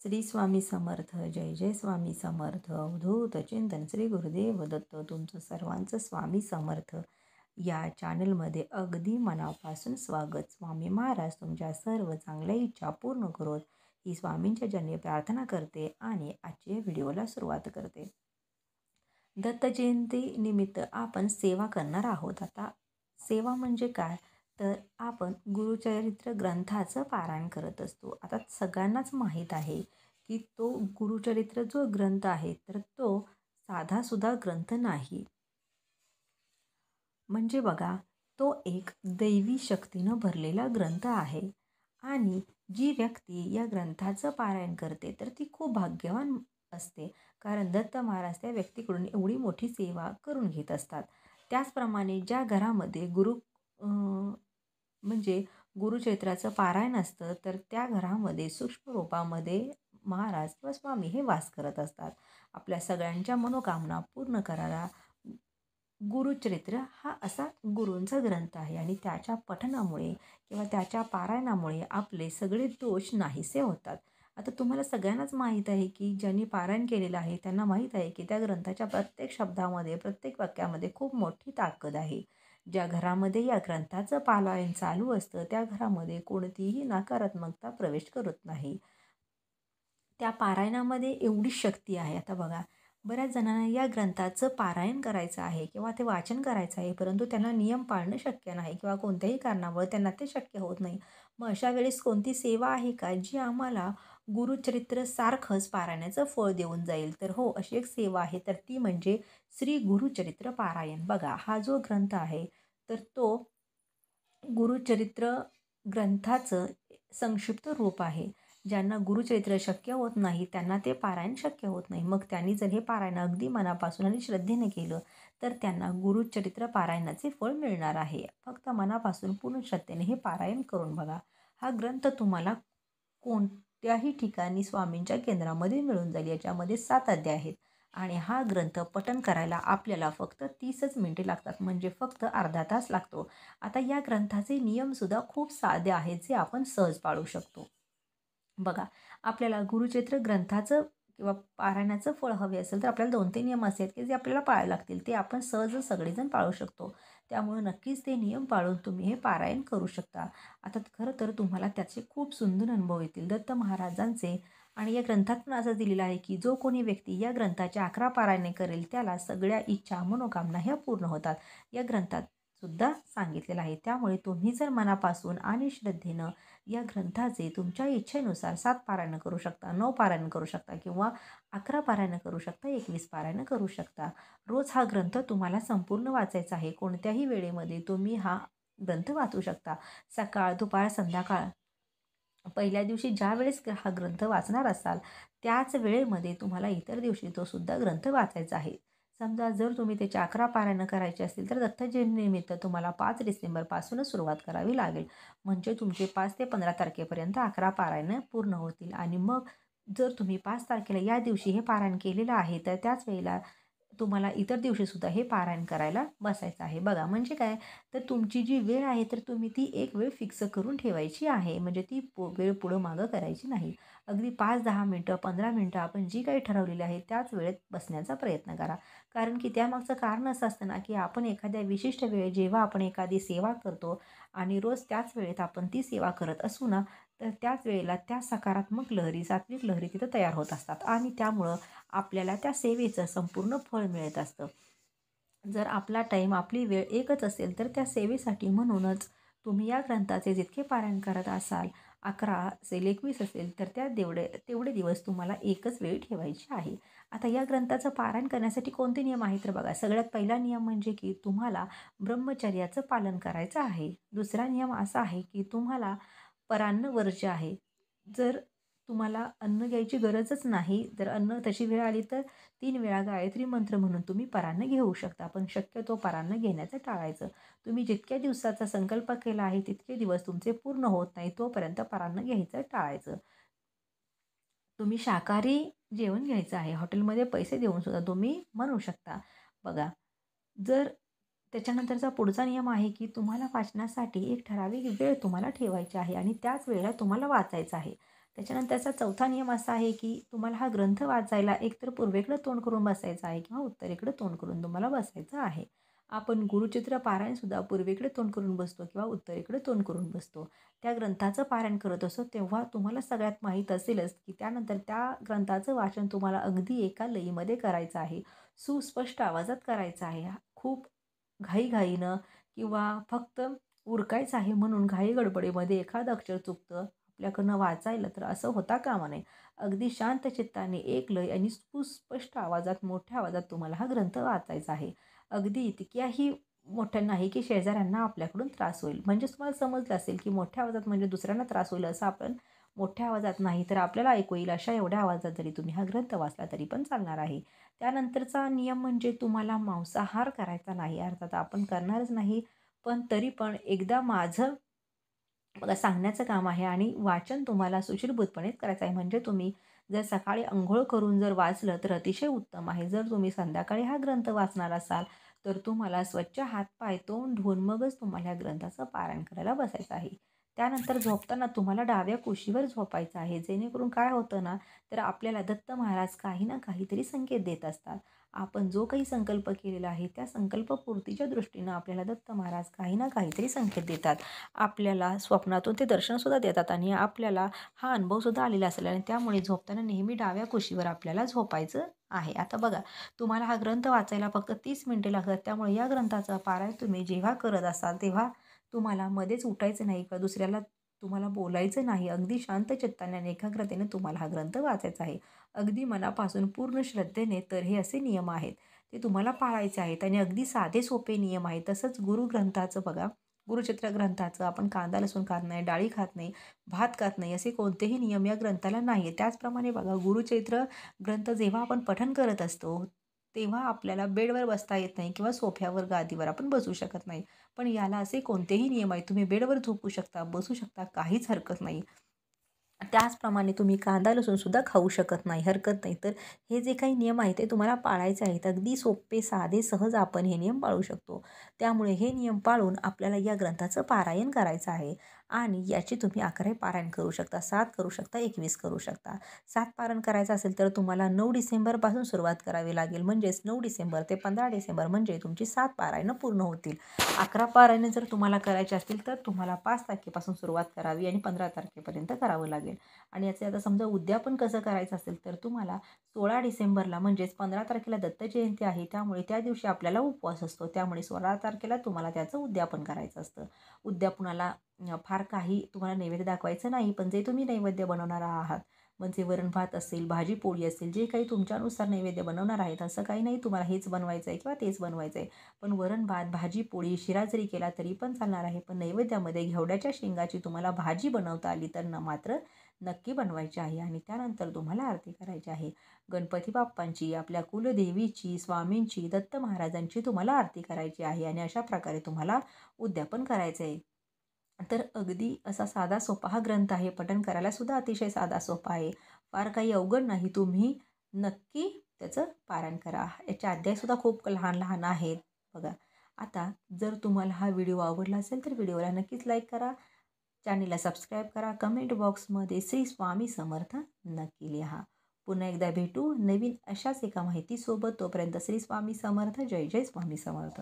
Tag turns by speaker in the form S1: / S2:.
S1: श्री स्वामी समर्थ. जय जय स्वामी समर्थ. अवधूत चिंतन श्री गुरुदेव दत्त. तुमचं सर्वांचं स्वामी समर्थ या चॅनलमध्ये अगदी मनापासून स्वागत. स्वामी महाराज तुमच्या सर्व चांगल्या इच्छा पूर्ण करोत ही स्वामींच्या जन्य प्रार्थना करते आणि आजच्या व्हिडिओला सुरुवात करते. दत्त जयंती निमित्त आपण सेवा करणार आहोत. आता सेवा म्हणजे काय, तर आपण गुरुचरित्र ग्रंथाचं पारायण करत असतो. आता सगळ्यांनाच माहीत आहे की तो गुरुचरित्र जो ग्रंथ आहे तर तो साधासुद्धा ग्रंथ नाही. म्हणजे बघा, तो एक दैवी शक्तीनं भरलेला ग्रंथ आहे आणि जी व्यक्ती या ग्रंथाचं पारायण करते तर ती खूप भाग्यवान असते, कारण दत्त महाराज त्या व्यक्तीकडून एवढी मोठी सेवा करून घेत असतात. त्याचप्रमाणे ज्या घरामध्ये म्हणजे गुरुचरित्राचं पारायण असतं तर त्या घरामध्ये सूक्ष्म रूपामध्ये महाराज किंवा स्वामी हे वास करत असतात. आपल्या सगळ्यांच्या मनोकामना पूर्ण करायला गुरुचरित्र हा असा गुरूंचा ग्रंथ आहे आणि त्याच्या पठणामुळे किंवा त्याच्या पारायणामुळे आपले सगळे दोष नाहीसे होतात. आता तुम्हाला सगळ्यांनाच माहीत आहे की ज्यांनी पारायण केलेलं आहे त्यांना माहीत आहे की त्या ग्रंथाच्या प्रत्येक शब्दामध्ये, प्रत्येक वाक्यामध्ये खूप मोठी ताकद आहे. ज्या घरामध्ये या ग्रंथाचं पारायण चालू असतं त्या घरामध्ये कोणतीही नकारात्मकता प्रवेश करत नाही. त्या पारायणामध्ये एवढी शक्ती आहे. आता बघा, बऱ्याच जणांना या ग्रंथाचं पारायण करायचं आहे किंवा ते वाचन करायचं आहे, परंतु त्यांना नियम पाळणं शक्य नाही किंवा कोणत्याही कारणामुळे त्यांना ते शक्य होत नाही. मग अशा वेळेस कोणती सेवा आहे का जी आम्हाला गुरुचरित्र सारखंच पारायणाचं फळ देऊन जाईल? तर हो, अशी एक सेवा आहे, तर ती म्हणजे श्री गुरुचरित्र पारायण. बघा, हा जो ग्रंथ आहे तर तो गुरुचरित्र ग्रंथाचं संक्षिप्त रूप आहे. ज्यांना गुरुचरित्र शक्य होत नाही त्यांना ते पारायण शक्य होत नाही. मग त्यांनी जर हे पारायण अगदी मनापासून आणि श्रद्धेने केलं तर त्यांना गुरुचरित्र पारायणाचे फळ मिळणार आहे. फक्त मनापासून पूर्ण श्रद्धेने हे पारायण करून बघा. हा ग्रंथ तुम्हाला कोणत्याही ठिकाणी स्वामींच्या केंद्रामध्ये मिळून जाईल. याच्यामध्ये 7 अध्याय आहेत आणि हा ग्रंथ पठण करायला आपल्याला फक्त 30च मिनिटे लागतात, म्हणजे फक्त अर्धा तास लागतो. आता या ग्रंथाचे नियमसुद्धा खूप साधे आहेत जे आपण सहज पाळू शकतो. बघा, आपल्याला गुरुचरित्र ग्रंथाचं किंवा पारायणाचं फळ हवे असेल तर आपल्याला 2-3 नियम असे आहेत की जे आपल्याला पाळावे लागतील. ते आपण सहज सगळेजण पाळू शकतो. त्यामुळे नक्कीच ते नियम पाळून तुम्ही हे पारायण करू शकता. आता खरं तर तुम्हाला त्याचे खूप सुंदर अनुभव येतील. दत्त महाराजांचे आणि या ग्रंथात पण असं दिलेलं आहे की जो कोणी व्यक्ती या ग्रंथाच्या 11 पारायणे करेल त्याला सगळ्या इच्छा, मनोकामना ह्या पूर्ण होतात. या ग्रंथात सुद्धा सांगितलेलं आहे. त्यामुळे तुम्ही जर मनापासून आणि श्रद्धेनं या ग्रंथाचे तुमच्या इच्छेनुसार 7 पारायण करू शकता, 9 पारायण करू शकता किंवा 11 पारायण करू शकता, 21 पारायण करू शकता. रोज हा ग्रंथ तुम्हाला संपूर्ण वाचायचा आहे. कोणत्याही वेळेमध्ये तुम्ही हा ग्रंथ वाचू शकता. सकाळ, दुपार, संध्याकाळ. पहिल्या दिवशी ज्या वेळेस हा ग्रंथ वाचणार असाल त्याच वेळेमध्ये तुम्हाला इतर दिवशी तो सुद्धा ग्रंथ वाचायचा आहे. समजा जर तुम्ही त्याची 11 पारायणं करायची असतील तर दत्त जयंतीनिमित्त तुम्हाला 5 डिसेंबरपासूनच सुरुवात करावी लागेल. म्हणजे तुमचे 5 ते 15 तारखेपर्यंत 11 पारायणं पूर्ण होतील आणि मग जर तुम्ही 5 तारखेला या दिवशी हे पारायण केलेलं आहे तर त्याच वेळेला तुम्हाला इतर दिवशीसुद्धा हे पारायण करायला बसायचं आहे. बघा, म्हणजे काय, तर तुमची जी वेळ आहे तर तुम्ही ती एक वेळ फिक्स करून ठेवायची आहे. म्हणजे ती वेळ पुढं मागं करायची नाही. अगदी 5-10 मिनटं, 15 मिनटं आपण जी काही ठरवलेली आहे त्याच वेळेत बसण्याचा प्रयत्न करा. कारण की त्यामागचं कारण असं असतं ना की आपण एखाद्या विशिष्ट वेळेत जेव्हा आपण एखादी सेवा करतो आणि रोज त्याच वेळेत आपण ती सेवा करत असू ना, तर त्याच वेळेला त्या सकारात्मक लहरी, सात्विक लहरी तिथं तयार होत असतात आणि त्यामुळं आपल्याला त्या सेवेचं संपूर्ण फळ मिळत असतं. जर आपला टाईम, आपली वेळ एकच असेल तर त्या सेवेसाठी म्हणूनच तुम्ही या ग्रंथाचे जितके पारायण करत असाल, 11 असेल, 21 असेल, तर तेवढे दिवस तुम्हाला एकच वेळ ठेवायची आहे. आता या ग्रंथाचं पारायण करण्यासाठी कोणते नियम आहेत तर बघा, सगळ्यात पहिला नियम म्हणजे की तुम्हाला ब्रह्मचर्याचं पालन करायचं आहे. दुसरा नियम असा आहे की तुम्हाला परान्न वर्ज्य आहे. जर तुम्हाला अन्न घ्यायची गरजच नाही, जर अन्न तशी वेळ आली तर 3 वेळा गायत्री मंत्र म्हणून तुम्ही परान्न घेऊ शकता, पण शक्यतो परान्न घेण्याचं टाळायचं. तुम्ही जितक्या दिवसाचा संकल्प केला आहे तितके दिवस तुमचे पूर्ण होत नाही तोपर्यंत परान्न घ्यायचं टाळायचं. तुम्ही शाकाहारी जेवण घ्यायचं आहे. हॉटेलमध्ये पैसे देऊन सुद्धा तुम्ही म्हणू शकता. बघा, जर त्याच्यानंतरचा पुढचा नियम आहे की तुम्हाला वाचनासाठी एक ठराविक वेळ तुम्हाला ठेवायची आहे आणि त्याच वेळेला तुम्हाला वाचायचं आहे. त्याच्यानंतरचा चौथा नियम असा आहे की तुम्हाला हा ग्रंथ वाचायला एकतर पूर्वेकडे तोंड करून बसायचं आहे किंवा उत्तरेकडे तोंड करून तुम्हाला बसायचं आहे. आपण गुरुचित्र पारायणसुद्धा पूर्वेकडे तोंड करून बसतो किंवा उत्तरेकडे तोंड करून बसतो. त्या ग्रंथाचं पारायण करत असतो तेव्हा तुम्हाला सगळ्यात माहीत असेलच की त्यानंतर त्या ग्रंथाचं वाचन तुम्हाला अगदी एका लयीमध्ये करायचं आहे. सुस्पष्ट आवाजात करायचं आहे. खूप घाईघाईनं किंवा फक्त उरकायचं आहे म्हणून घाई गडबडीमध्ये एखादं अक्षर चुकतं आपल्याकडनं वाचायला तर असं होता कामा नये. अगदी शांत चित्ताने एक लय आणि सुस्पष्ट आवाजात मोठ्या आवाजात तुम्हाला हा ग्रंथ वाचायचा आहे. अगदी इतक्याही मोठ्या नाही की शेजाऱ्यांना आपल्याकडून त्रास होईल. म्हणजेच तुम्हाला समजलं असेल की मोठ्या आवाजात म्हणजे दुसऱ्यांना त्रास होईल असं आपण मोठ्या आवाजात नाही तर आपल्याला ऐकू येईल अशा एवढ्या आवाजात जरी तुम्ही हा ग्रंथ वाचला तरी पण चालणार आहे. त्यानंतरचा नियम म्हणजे तुम्हाला मांसाहार करायचा नाही. अर्थात आपण करणारच नाही. पण तरी पण एकदा माझं बघा सांगण्याचं काम आहे आणि वाचन तुम्हाला सुशीलभूतपणेच करायचं आहे. म्हणजे तुम्ही जर सकाळी अंघोळ करून जर वाचलं तर अतिशय उत्तम आहे. जर तुम्ही संध्याकाळी हा ग्रंथ वाचणार असाल तर तुम्हाला स्वच्छ हातपाय तोंड धुवून मगच तुम्हाला या ग्रंथाचं पारायण करायला बसायचं आहे. त्यानंतर झोपताना तुम्हाला डाव्या कुशीवर झोपायचं आहे. जेणेकरून काय होतं ना, तर आपल्याला दत्त महाराज काही ना काहीतरी संकेत देत असतात. आपण जो काही संकल्प केलेला आहे त्या संकल्पपूर्तीच्या दृष्टीनं आपल्याला दत्त महाराज काही ना काहीतरी संकेत देतात. आपल्याला स्वप्नातून ते दर्शनसुद्धा देतात आणि आपल्याला हा अनुभवसुद्धा आलेला असेल आणि त्यामुळे झोपताना नेहमी डाव्या कुशीवर आपल्याला झोपायचं आहे. आता बघा तुम्हाला हा ग्रंथ वाचायला फक्त 30 मिनिटे लागतात. त्यामुळे या ग्रंथाचं पारायण तुम्ही जेव्हा करत असाल तेव्हा तुम्हाला मध्येच उठायचं नाही किंवा दुसऱ्याला तुम्हाला बोलायचं नाही. अगदी शांत चित्ताने आणि एकाग्रतेने तुम्हाला हा ग्रंथ वाचायचा आहे. अगदी मनापासून पूर्ण श्रद्धेने. तर हे असे नियम आहेत ते तुम्हाला पाळायचे आहेत आणि अगदी साधे सोपे नियम आहेत. तसंच गुरुग्रंथाचं बघा गुरुचित्र ग्रंथाचं आपण कांदा लसूण खात नाही, डाळी खात नाही, भात खात नाही असे कोणतेही नियम या ग्रंथाला नाही आहे. त्याचप्रमाणे बघा गुरुचरित्र ग्रंथ जेव्हा आपण पठण करत असतो तेव्हा आपल्याला बेडवर बसता येत नाही किंवा सोफ्यावर गादीवर आपण बसू शकत नाही. पण याला असे कोणतेही नियम आहेत. तुम्ही बेडवर झोपू शकता, बसू शकता, काहीच हरकत नाही. त्याचप्रमाणे तुम्ही कांदा लसूणसुद्धा खाऊ शकत नाही, हरकत नाही. तर हे जे काही नियम आहेत ते तुम्हाला पाळायचे आहेत. अगदी सोपे, साधे, सहज आपण हे नियम पाळू शकतो. त्यामुळे हे नियम पाळून आपल्याला या ग्रंथाचं पारायण करायचं आहे आणि याची तुम्ही 11 पारायण करू शकता, 7 करू शकता, 21 करू शकता. 7 पारायण करायचं असेल तर तुम्हाला 9 डिसेंबरपासून सुरुवात करावी लागेल. म्हणजेच 9 डिसेंबर ते 15 डिसेंबर म्हणजे तुमची 7 पारायणं पूर्ण होतील. 11 पारायणे जर तुम्हाला करायची असतील तर तुम्हाला 5 तारखेपासून सुरुवात करावी आणि 15 तारखेपर्यंत करावं लागेल. आणि याचे आता समजा उद्यापन कसं करायचं असेल तर तुम्हाला 16 डिसेंबरला म्हणजेच 15 तारखेला दत्त जयंती आहे त्यामुळे त्या दिवशी आपल्याला उपवास असतो. त्यामुळे 16 तारखेला तुम्हाला त्याचं उद्यापन करायचं असतं. उद्यापनाला फार काही तुम्हाला नैवेद्य दाखवायचं नाही. पण जे तुम्ही नैवेद्य बनवणार आहात म्हणजे वरण भात असेल, भाजी पोळी असेल, जे काही तुमच्यानुसार नैवेद्य बनवणार आहेत असं काही नाही तुम्हाला हेच बनवायचं आहे किंवा तेच बनवायचं आहे. पण वरण भात, भाजी पोळी, शिरा जरी केला तरी पण चालणार आहे. पण नैवेद्यामध्ये घेवड्याच्या शेंगाची तुम्हाला भाजी बनवता आली तर मात्र नक्की बनवायची आहे आणि त्यानंतर तुम्हाला आरती करायची आहे. गणपती बाप्पांची, आपल्या कुलदेवीची, स्वामींची, दत्त महाराजांची तुम्हाला आरती करायची आहे आणि अशा प्रकारे तुम्हाला उद्यापन करायचं आहे. तर अगदी असा साधा सोपा हा ग्रंथ आहे. पठण करायला सुद्धा अतिशय साधा सोपा आहे. फार काही अवघड नाही. तुम्ही नक्की त्याचं पारायण करा. याचे अध्यायसुद्धा खूप लहान लहान आहेत बघा. आता जर तुम्हाला हा व्हिडिओ आवडला असेल तर व्हिडिओला नक्कीच लाईक करा. चॅनेलला सबस्क्राईब करा. कमेंट बॉक्समध्ये श्री स्वामी समर्थ नक्की लिहा. पुन्हा एकदा भेटू नवीन अशाच एका माहितीसोबत. तोपर्यंत श्री स्वामी समर्थ. जय जय स्वामी समर्थ.